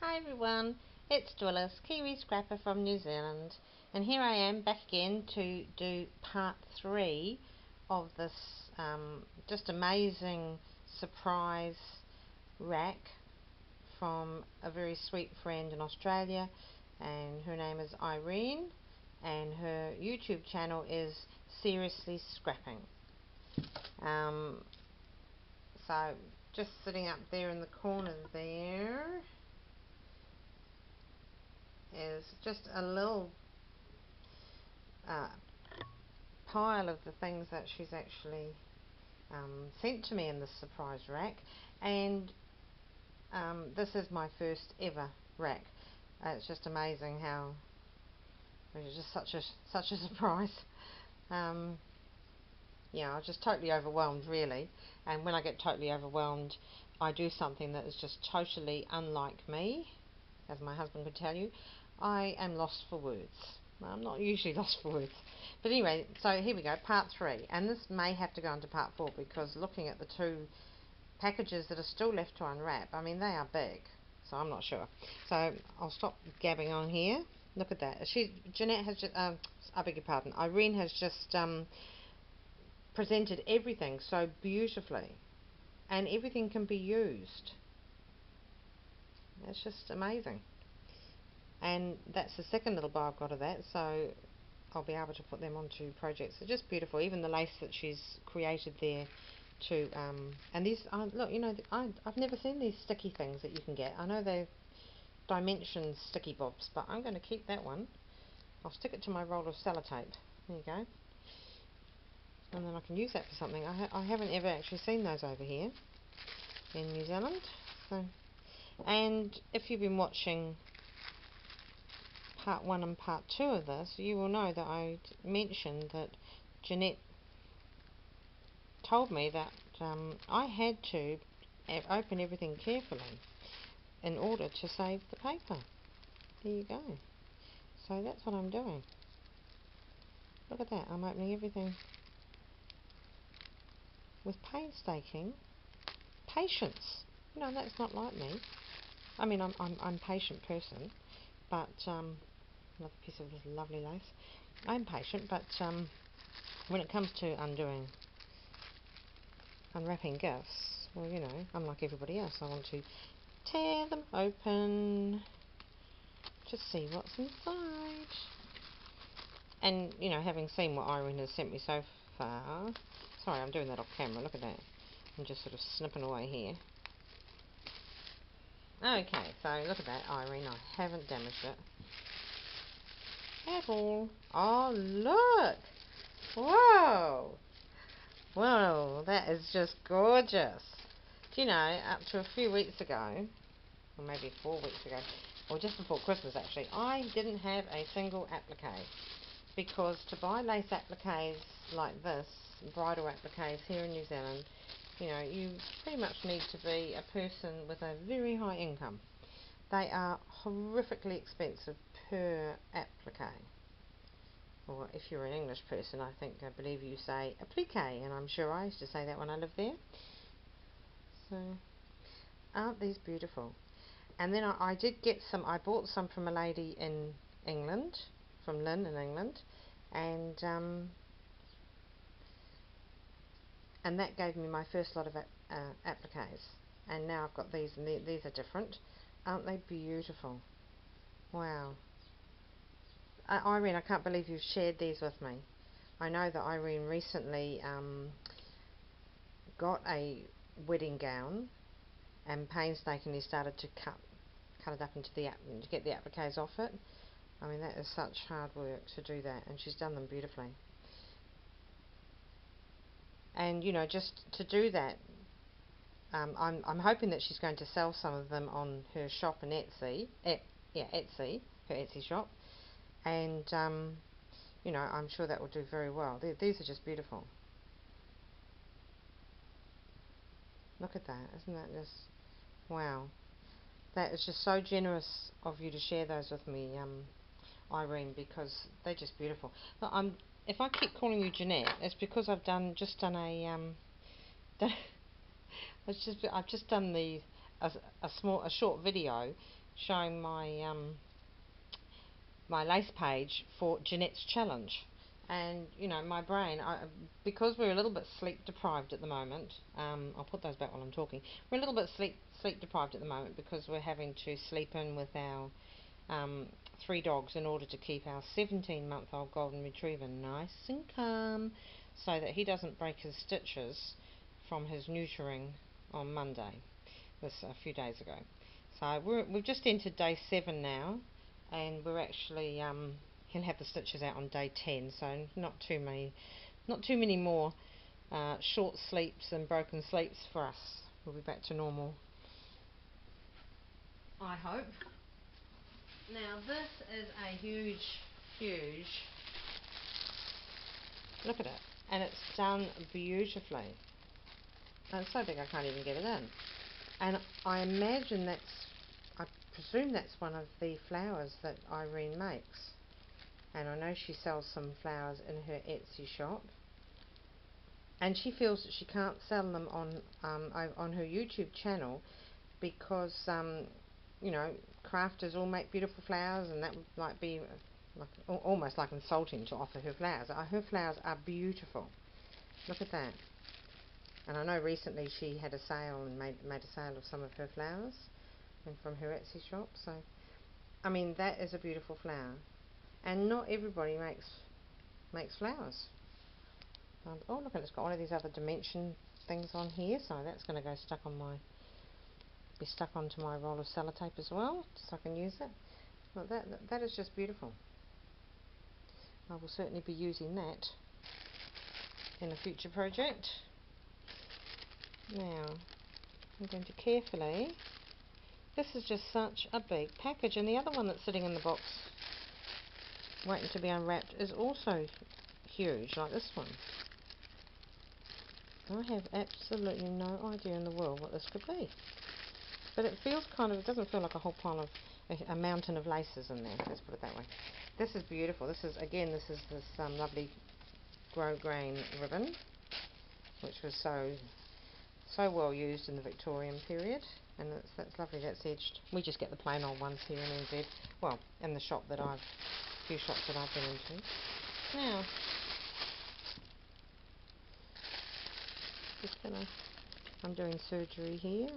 Hi everyone, it's Dwellis, Kiwi Scrapper from New Zealand, and here I am back again to do part 3 of this just amazing surprise rack from a very sweet friend in Australia, and her name is Irene, and her YouTube channel is SeriouslyScrapping. So just sitting up there in the corner there is just a little pile of the things that she's actually sent to me in this surprise rack, and this is my first ever rack. It's just amazing how it's just such a surprise. Yeah, I was just totally overwhelmed really, and when I get totally overwhelmed I do something that is just totally unlike me, as my husband could tell you. I am lost for words. I'm not usually lost for words. But anyway, so here we go, part 3. And this may have to go into part 4 because looking at the 2 packages that are still left to unwrap, I mean, they are big. So I'm not sure. So I'll stop gabbing on here. Look at that. Jeanette has just, I beg your pardon, Irene has just presented everything so beautifully. And everything can be used. It's just amazing. And that's the second little bar I've got of that, so I'll be able to put them onto projects. They're just beautiful, even the lace that she's created there to and these look, you know, I've never seen these sticky things that you can get. I know they're dimension sticky bobs, but I'm going to keep that one. I'll stick it to my roll of sellotape. There you go, and then I can use that for something. I haven't ever actually seen those over here in New Zealand. So, and if you've been watching part 1 and part 2 of this, you will know that I mentioned that Jeanette told me that I had to open everything carefully in order to save the paper. There you go. So that's what I'm doing. Look at that. I'm opening everything with painstaking patience. You know, that's not like me. I mean, I'm a patient person, but another piece of this lovely lace. I'm patient, but when it comes to unwrapping gifts, well, you know, I'm like everybody else. I want to tear them open to see what's inside. And, you know, having seen what Irene has sent me so far... Sorry, I'm doing that off camera. Look at that. I'm just sort of snipping away here. Okay, so look at that, Irene. I haven't damaged it at all. Oh, look! Whoa! Whoa, that is just gorgeous. Do you know, up to a few weeks ago, or maybe 4 weeks ago, or just before Christmas actually, I didn't have a single applique, because to buy lace appliques like this, bridal appliques here in New Zealand, you know, you pretty much need to be a person with a very high income. They are horrifically expensive per applique. Or if you're an English person, I believe you say applique, and I'm sure I used to say that when I lived there. So, aren't these beautiful? And then I did get some, I bought some from a lady in England, from Lynn in England, and that gave me my first lot of appliques. And now I've got these, and these are different. Aren't they beautiful? Wow. Irene, I can't believe you've shared these with me. I know that Irene recently got a wedding gown and painstakingly started to cut it up into to get the appliques off it. I mean, that is such hard work to do that, and she's done them beautifully. And you know, just to do that, I'm hoping that she's going to sell some of them on her shop in Etsy. Etsy, her Etsy shop. And you know, I'm sure that will do very well. These are just beautiful. Look at that. Isn't that just wow? That is just so generous of you to share those with me, Irene, because they're just beautiful. But if I keep calling you Jeanette, it's because I've just done a I've just done a short video showing my my lace page for Jeanette's challenge. And you know, my brain, because we're a little bit sleep deprived at the moment. I'll put those back while I'm talking. We're a little bit sleep deprived at the moment because we're having to sleep in with our 3 dogs in order to keep our 17-month-old golden retriever nice and calm, so that he doesn't break his stitches from his neutering on Monday, a few days ago. So we've just entered day 7 now, and we're actually he'll have the stitches out on day 10, so not too many more short sleeps and broken sleeps for us. We'll be back to normal, I hope. Now this is a huge look at it, and it's done beautifully. And it's so big I can't even get it in. And I imagine I presume that's one of the flowers that Irene makes. And I know she sells some flowers in her Etsy shop. And she feels that she can't sell them on her YouTube channel because you know, crafters all make beautiful flowers, and that would be almost like insulting to offer her flowers. Her flowers are beautiful. Look at that. And I know recently she had a sale and made a sale of some of her flowers from her Etsy shop. So, I mean, that is a beautiful flower. And not everybody makes flowers. Oh, look, it's got one of these other dimension things on here, so that's going to go be stuck onto my roll of sellotape as well, so I can use it. Well, that is just beautiful. I will certainly be using that in a future project. Now, I'm going to carefully... This is just such a big package, and the other one that's sitting in the box waiting to be unwrapped is also huge, like this one. I have absolutely no idea in the world what this could be. But it feels it doesn't feel like a whole pile of, a mountain of laces in there, let's put it that way. This is beautiful. This is this lovely grosgrain ribbon, which was so well used in the Victorian period, and that's lovely. That's edged. We just get the plain old ones here in NZ. Well, in the shop few shops that I've been into. Now, I'm doing surgery here.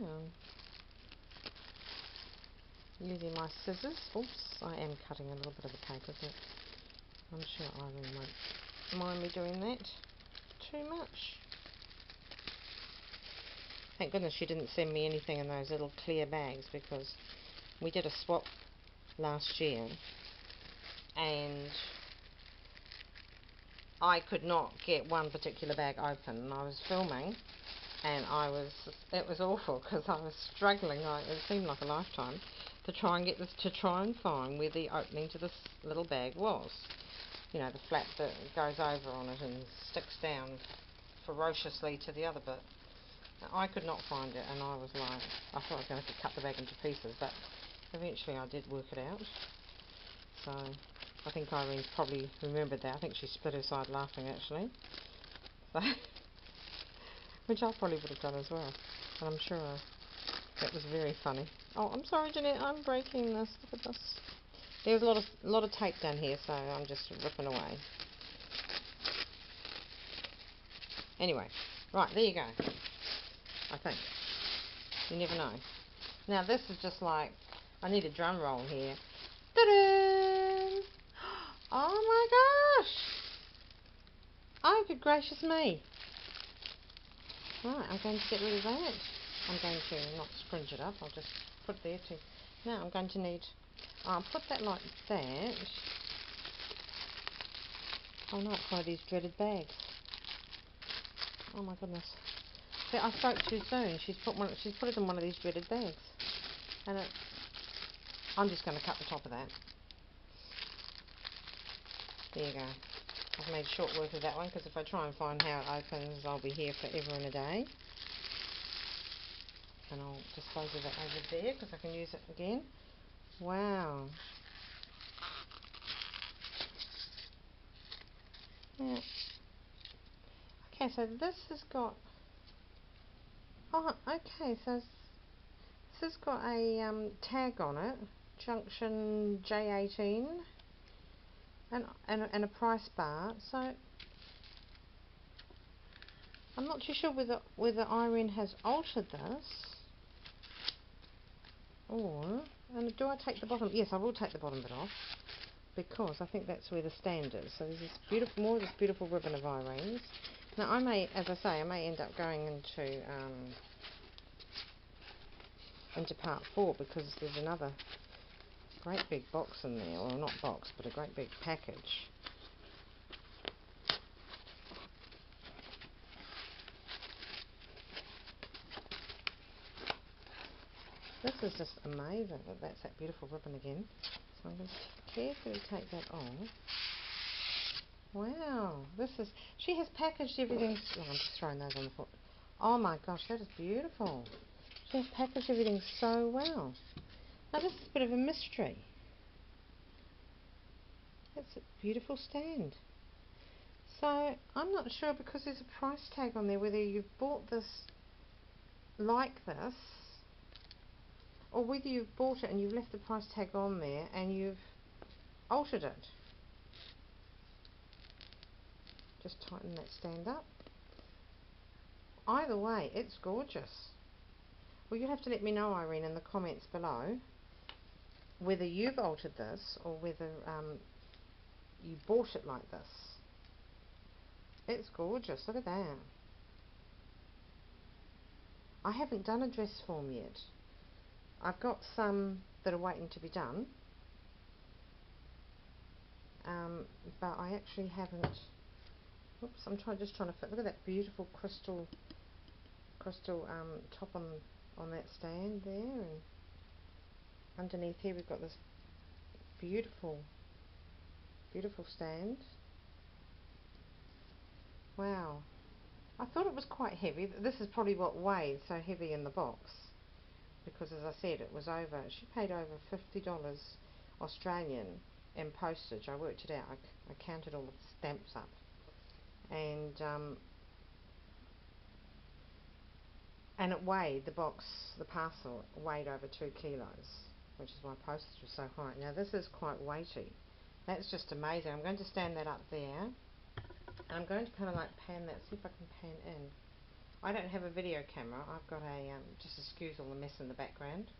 Using my scissors. Oops, I am cutting a little bit of the paper, but I'm sure Irene won't mind me doing that too much. Thank goodness she didn't send me anything in those little clear bags, because we did a swap last year and I could not get one particular bag open, and I was filming, and it was awful because I was struggling, it seemed like a lifetime, to try and find where the opening to this little bag was. You know, the flap that goes over on it and sticks down ferociously to the other bit. I could not find it, and I was like, I thought I was going to cut the bag into pieces, but eventually I did work it out. So I think Irene's probably remembered that. I think she split her side laughing, actually. So, which I probably would have done as well, and I'm sure that was very funny. Oh, I'm sorry, Jeanette, I'm breaking this. Look at this. There's a lot of tape down here, so I'm just ripping away. Anyway, right, there you go. I think. You never know. Now this is just like, I need a drum roll here. Ta-da! Oh my gosh! Oh, good gracious me. Right, I'm going to get rid of that. I'm going to not scrunch it up, I'll just put it there too. Now I'm going to need, I'll put that like that. Oh no, it's one of these dreaded bags. Oh my goodness. See, I spoke too soon. She's put it in one of these dreaded bags. And I'm just going to cut the top of that. There you go. I've made short work of that one, because if I try and find how it opens, I'll be here forever and a day. And I'll dispose of it over there, because I can use it again. Wow. Yeah. Okay, so this has got... Oh, okay, so has got a tag on it, junction J18, and a price bar. So I'm not too sure whether Irene has altered this, or, and do I take the bottom? Yes, I will take the bottom bit off, because I think that's where the stand is. So there's this beautiful, more of this beautiful ribbon of Irene's. Now I may, as I say, I may end up going into part 4, because there's another great big box in there, or not box, but a great big package. This is just amazing. That's that beautiful ribbon again. So I'm going to carefully take that off. Wow, this is, she has packaged everything. Oh, I'm just throwing those on the foot. Oh my gosh, that is beautiful. She has packaged everything so well. Now this is a bit of a mystery. That's a beautiful stand. So I'm not sure, because there's a price tag on there, whether you've bought this like this, or whether you've bought it and you've left the price tag on there and you've altered it. Just tighten that stand up. Either way, it's gorgeous. Well, you'll have to let me know, Irene, in the comments below, whether you've altered this or whether you bought it like this. It's gorgeous. Look at that. I haven't done a dress form yet. I've got some that are waiting to be done, but I actually haven't. Oops, I'm just trying to fit. Look at that beautiful crystal top on that stand there, and underneath here we've got this beautiful stand. Wow, I thought it was quite heavy. This is probably what weighed so heavy in the box, because as I said, it was over. She paid over $50 Australian in postage. I worked it out. I counted all the stamps up, and it weighed, the parcel weighed over 2 kilos, which is why postage was so high. Now this is quite weighty. That's just amazing. I'm going to stand that up there, and I'm going to kind of like pan that, see if I can pan in. I don't have a video camera. I've got a, just excuse all the mess in the background.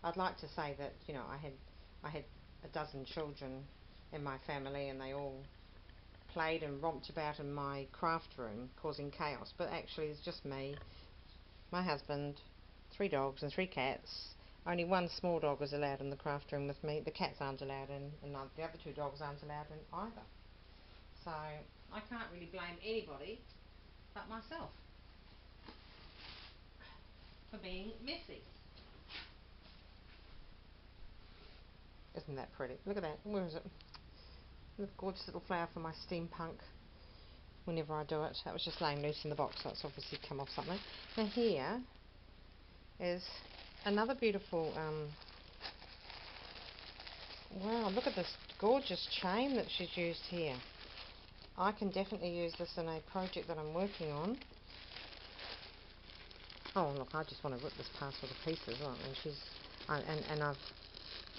I'd like to say that, you know, I had a dozen children in my family, and they all played and romped about in my craft room, causing chaos. But actually it's just me, my husband, 3 dogs and 3 cats. Only one small dog is allowed in the craft room with me. The cats aren't allowed in, and the other 2 dogs aren't allowed in either. So I can't really blame anybody but myself for being messy. Isn't that pretty? Look at that. Where is it? A gorgeous little flower for my steampunk whenever I do it. That was just laying loose in the box, so it's obviously come off something. Now here is another beautiful, wow, look at this gorgeous chain that she's used here. I can definitely use this in a project that I'm working on. Oh look, I just want to rip this parcel to pieces, look, and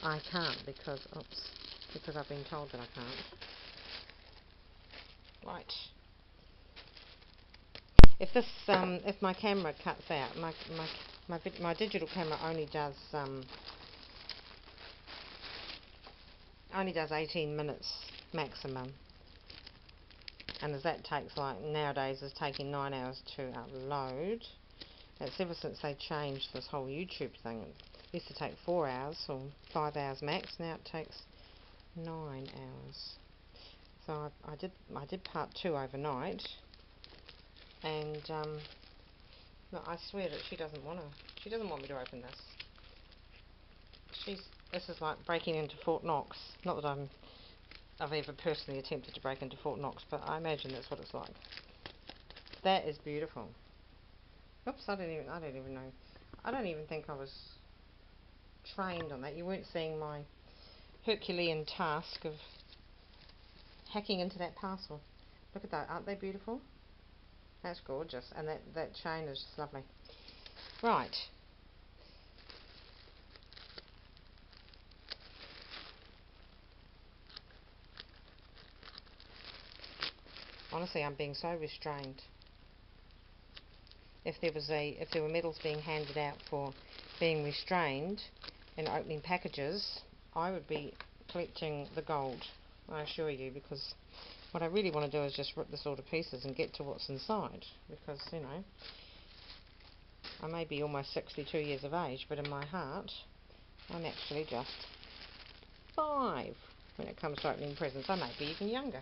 I can't because, oops, because I've been told that I can't. Right. If this, if my camera cuts out, my digital camera only does 18 minutes maximum, and as that takes, like nowadays, is taking 9 hours to upload. It's ever since they changed this whole YouTube thing. It used to take 4 hours or 5 hours max. Now it takes 9 hours. So I did part 2 overnight, and no, I swear that she doesn't want me to open this. This is like breaking into Fort Knox. Not that I've ever personally attempted to break into Fort Knox, but I imagine that's what it's like. That is beautiful. Oops, I don't even know. I don't even think I was trained on that. You weren't seeing my Herculean task of hacking into that parcel. Look at that, aren't they beautiful? That's gorgeous, and that chain is just lovely. Right. Honestly, I'm being so restrained. If there were medals being handed out for being restrained in opening packages, I would be collecting the gold, I assure you, because what I really want to do is just rip this all to pieces and get to what's inside, because, you know, I may be almost 62 years of age, but in my heart, I'm actually just 5 when it comes to opening presents. I may be even younger.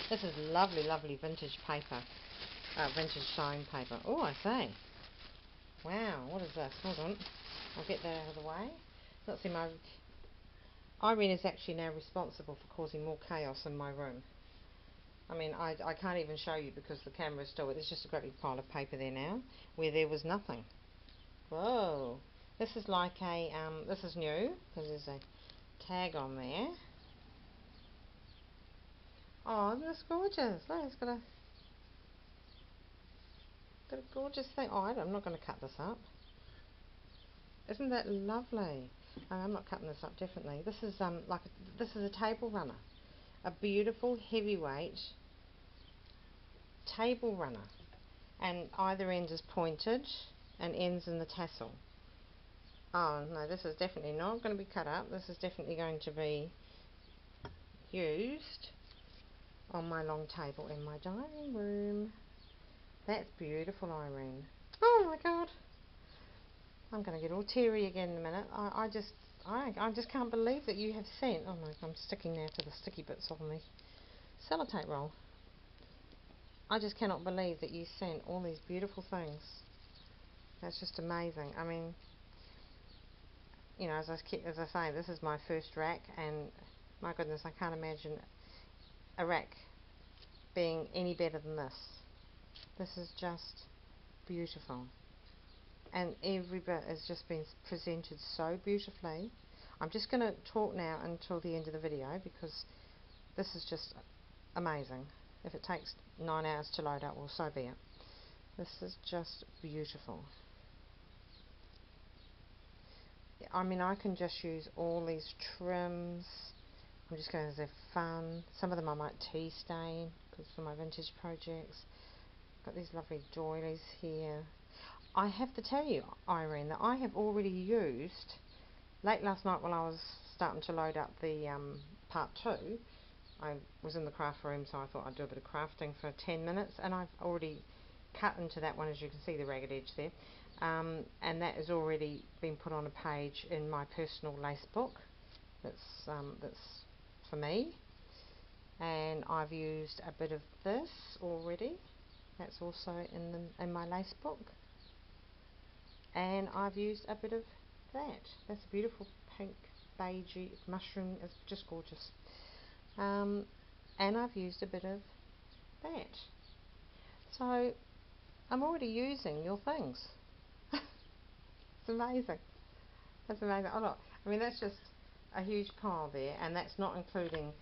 This is lovely, lovely vintage paper. Vintage sewn paper. Oh, I say. Wow, what is this? Hold on. I'll get that out of the way. Let's see, Irene is actually now responsible for causing more chaos in my room. I mean, I can't even show you because the camera is still... There's just a great big pile of paper there now, where there was nothing. Whoa. This is like a... this is new, because there's a tag on there. Oh, isn't this gorgeous? Oh, it's got a gorgeous thing. Oh, I'm not going to cut this up. Isn't that lovely? Oh, I'm not cutting this up, definitely. This is this is a table runner, a beautiful heavyweight table runner, and either end is pointed and ends in the tassel. Oh no, this is definitely not going to be cut up. This is definitely going to be used on my long table in my dining room. That's beautiful, Irene. Oh my god, I'm going to get all teary again in a minute. I just can't believe that you have sent... Oh no, I'm sticking now to the sticky bits on the sellotape roll. I just cannot believe that you sent all these beautiful things. That's just amazing. I mean, you know, as I say, this is my first RAK, and my goodness, I can't imagine a RAK being any better than this. This is just beautiful. And every bit has just been presented so beautifully. I'm just going to talk now until the end of the video, because this is just amazing. If it takes 9 hours to load up, well, so be it. This is just beautiful. I mean, I can just use all these trims. I'm just going to say fun. Some of them I might tea stain, because for my vintage projects. Got these lovely doilies here. I have to tell you, Irene, that I have already used, late last night while I was starting to load up the part 2, I was in the craft room, so I thought I'd do a bit of crafting for 10 minutes, and I've already cut into that one, as you can see the ragged edge there, and that has already been put on a page in my personal lace book that's for me, and I've used a bit of this already. That's also in my lace book. And I've used a bit of that. That's a beautiful pink beigey mushroom. It's just gorgeous. And I've used a bit of that. So I'm already using your things. It's amazing. That's amazing. Oh look, I mean, that's just a huge pile there, and that's not including